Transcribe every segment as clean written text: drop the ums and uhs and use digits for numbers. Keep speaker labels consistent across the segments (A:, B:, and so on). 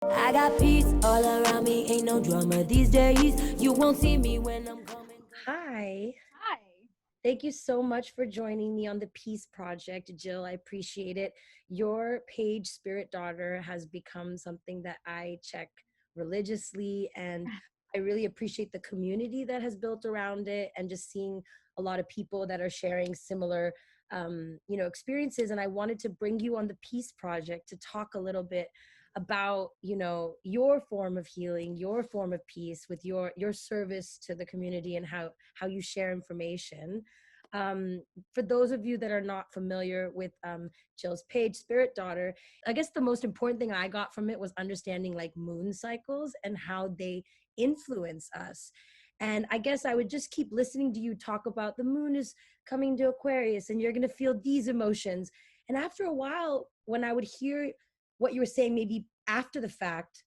A: I got peace all around me, ain't no drama these days. You won't see me when I'm coming. Hi.
B: Hi.
A: Thank you so much for joining me on the Peace Project, Jill. I appreciate it. Your page, Spirit Daughter, has become something that I check religiously, and I really appreciate the community that has built around it, and just seeing a lot of people that are sharing similar experiences. And I wanted to bring you on the Peace Project to talk a little bit about your form of healing, your form of peace, with your service to the community, and how you share information. For those of you that are not familiar with Jill's page, Spirit Daughter, I guess the most important thing I got from it was understanding like moon cycles and how they influence us. And I guess I would just keep listening to you talk about the moon is coming to Aquarius and you're going to feel these emotions. And after a while, when I would hear what you were saying, maybe after the fact,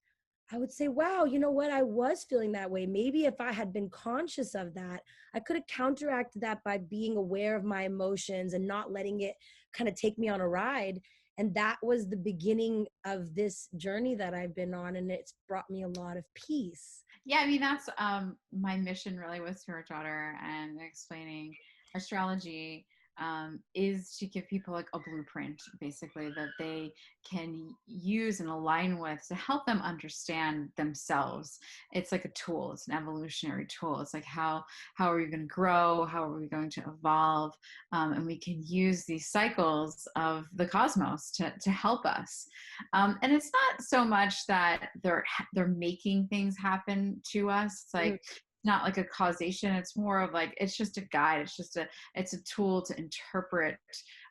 A: I would say, wow, you know what? I was feeling that way. Maybe if I had been conscious of that, I could have counteracted that by being aware of my emotions and not letting it kind of take me on a ride. And that was the beginning of this journey that I've been on. And it's brought me a lot of peace.
B: Yeah, I mean that's my mission really with Spirit Daughter and explaining astrology is to give people like a blueprint basically that they can use and align with to help them understand themselves. It's like a tool. It's an evolutionary tool. It's like how are we going to grow? How are we going to evolve? And we can use these cycles of the cosmos to help us. And it's not so much that they're making things happen to us. It's like not like a causation. It's more of like it's just a guide. It's a tool to interpret,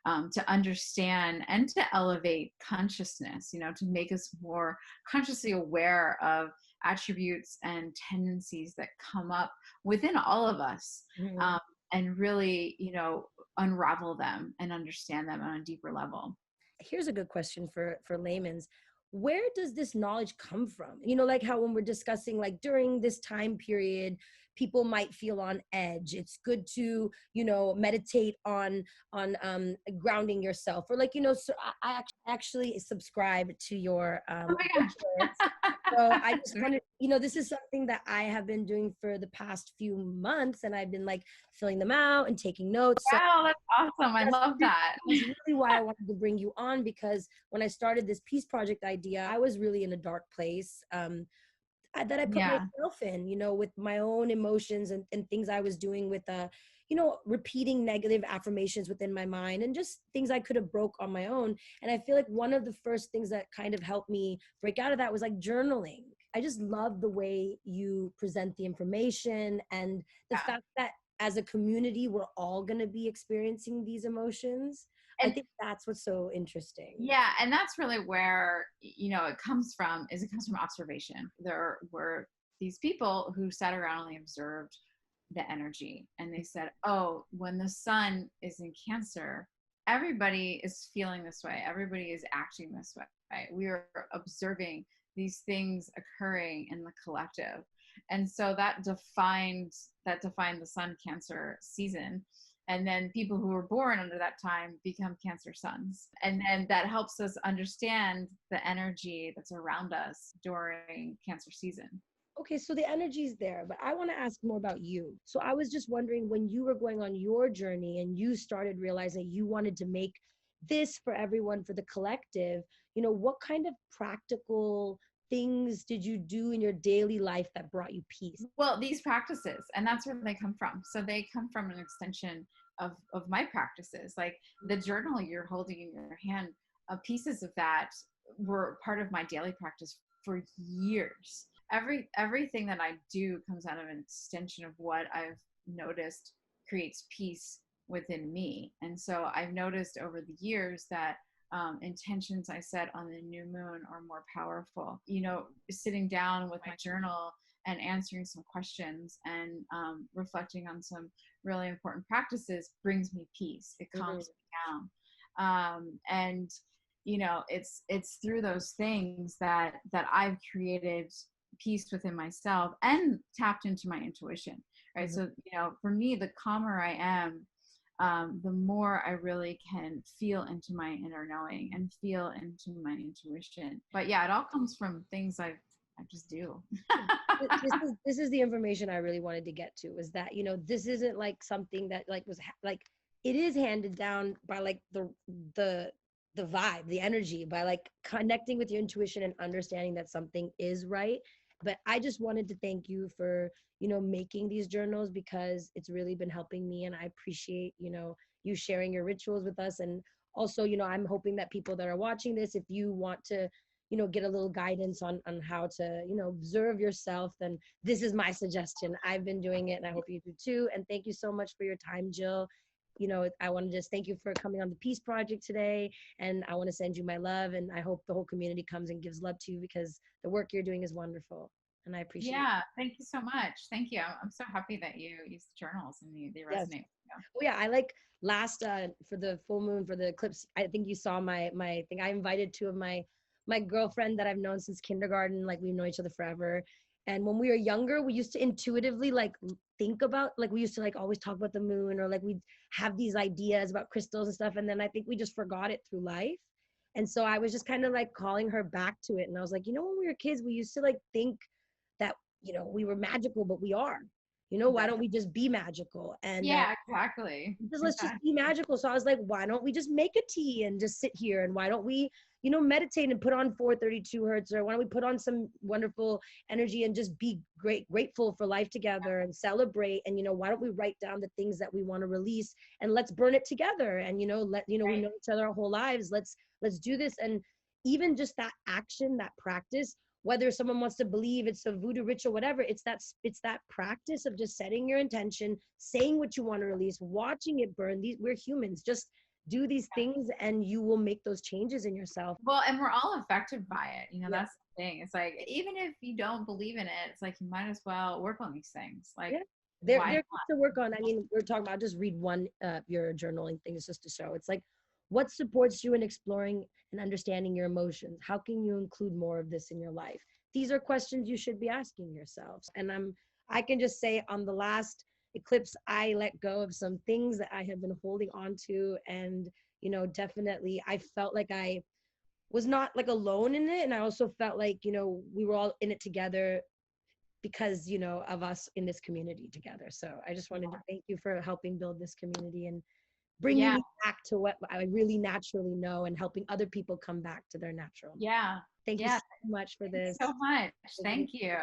B: to understand, and to elevate consciousness. To make us more consciously aware of attributes and tendencies that come up within all of us.
A: Mhm.
B: And really, unravel them and understand them on a deeper level.
A: Here's a good question for layman's. Where does this knowledge come from? Like how when we're discussing like during this time period, people might feel on edge. It's good to meditate on grounding yourself, or like so I actually subscribe to your
B: Oh my
A: words. So I just
B: gosh.
A: wanted, this is something that I have been doing for the past few months, and I've been like filling them out and taking notes. So
B: Wow, that's awesome. I love that.
A: that's really why I wanted to bring you on, because when I started this peace project idea, I was really in a dark place, that I put
B: Yeah.
A: myself in, with my own emotions, and things I was doing with, repeating negative affirmations within my mind, and just things I could have broke on my own. And I feel like one of the first things that kind of helped me break out of that was like journaling. I just love the way you present the information, and the
B: Yeah.
A: fact that as a community, we're all going to be experiencing these emotions. I
B: And
A: think that's what's so interesting.
B: yeah, and that's really where, it comes from observation. There were these people who sat around and they observed the energy and they said, oh, when the sun is in Cancer, everybody is feeling this way. Everybody is acting this way. We are observing these things occurring in the collective. And so that defined the sun Cancer season. And then people who were born under that time become Cancer suns. And then that helps us understand the energy that's around us during Cancer season.
A: Okay, so the energy is there, but I want to ask more about you. So I was just wondering, when you were going on your journey and you started realizing you wanted to make this for everyone, for the collective, what kind of practical things did you do in your daily life that brought you peace?
B: Well, these practices, and that's where they come from. So they come from an extension of my practices. Like the journal you're holding in your hand, pieces of that were part of my daily practice for years. Everything that I do comes out of an extension of what I've noticed creates peace within me. And so I've noticed over the years that intentions I set on the new moon are more powerful. Sitting down with my journal and answering some questions and reflecting on some really important practices brings me peace. It calms me down. And it's through those things that I've created peace within myself and tapped into my intuition, right?
A: Mhm.
B: So for me, the calmer I am, the more I really can feel into my inner knowing and feel into my intuition. But yeah, it all comes from things I just do.
A: This is the information I really wanted to get to, is that, this isn't like something that like was like, it is handed down by like the the vibe, the energy, by like connecting with your intuition and understanding that something is right. But I just wanted to thank you for, making these journals, because it's really been helping me, and I appreciate, you sharing your rituals with us. And also, I'm hoping that people that are watching this, if you want to, get a little guidance on how to, observe yourself, then this is my suggestion. I've been doing it, and I hope you do too. And thank you so much for your time, Jill. I want to just thank you for coming on the Peace Project today, and I want to send you my love, and I hope the whole community comes and gives love to you, because the work you're doing is wonderful, and I appreciate it.
B: Yeah, thank you so much. Thank you. I'm so happy that you use the journals and they
A: Yes.
B: resonate with you.
A: Oh yeah, I like last for the full moon, for the eclipse. I think you saw my thing. I invited two of my girlfriend that I've known since kindergarten. Like, we've known each other forever. And when we were younger, we used to intuitively like think about, like, we used to like always talk about the moon, or like we'd have these ideas about crystals and stuff. And then I think we just forgot it through life. And so I was just kind of like calling her back to it. And I was like, when we were kids, we used to like think that, we were magical, but we are. Why don't we just be magical? And
B: Yeah, exactly.
A: let's just be magical. So I was like, why don't we just make a tea and just sit here? And why don't we, meditate and put on 432 hertz? Or why don't we put on some wonderful energy and just be grateful for life together and celebrate? And, why don't we write down the things that we want to release, and let's burn it together? And, we know each other our whole lives. Let's do this. And even just that action, that practice, whether someone wants to believe it's a voodoo ritual, whatever, it's that practice of just setting your intention, saying what you want to release, watching it burn. We're humans. Just do these things, and you will make those changes in yourself.
B: Well, and we're all affected by it.
A: Yeah.
B: That's the thing. It's like, even if you don't believe in it, it's like, you might as well work on these things. Like,
A: Yeah. They're to work on. I mean, we're talking about, I'll just read one your journaling things just to show. It's like, what supports you in exploring and understanding your emotions? How can you include more of this in your life? These are questions you should be asking yourselves. And I can just say, on the last eclipse, I let go of some things that I have been holding on to. And, definitely I felt like I was not like alone in it. And I also felt like, we were all in it together, because, of us in this community together. So I just wanted to thank you for helping build this community and bringing me back to what I really naturally know, and helping other people come back to their natural.
B: Yeah.
A: Thank you so much for this.
B: So much. Thank you.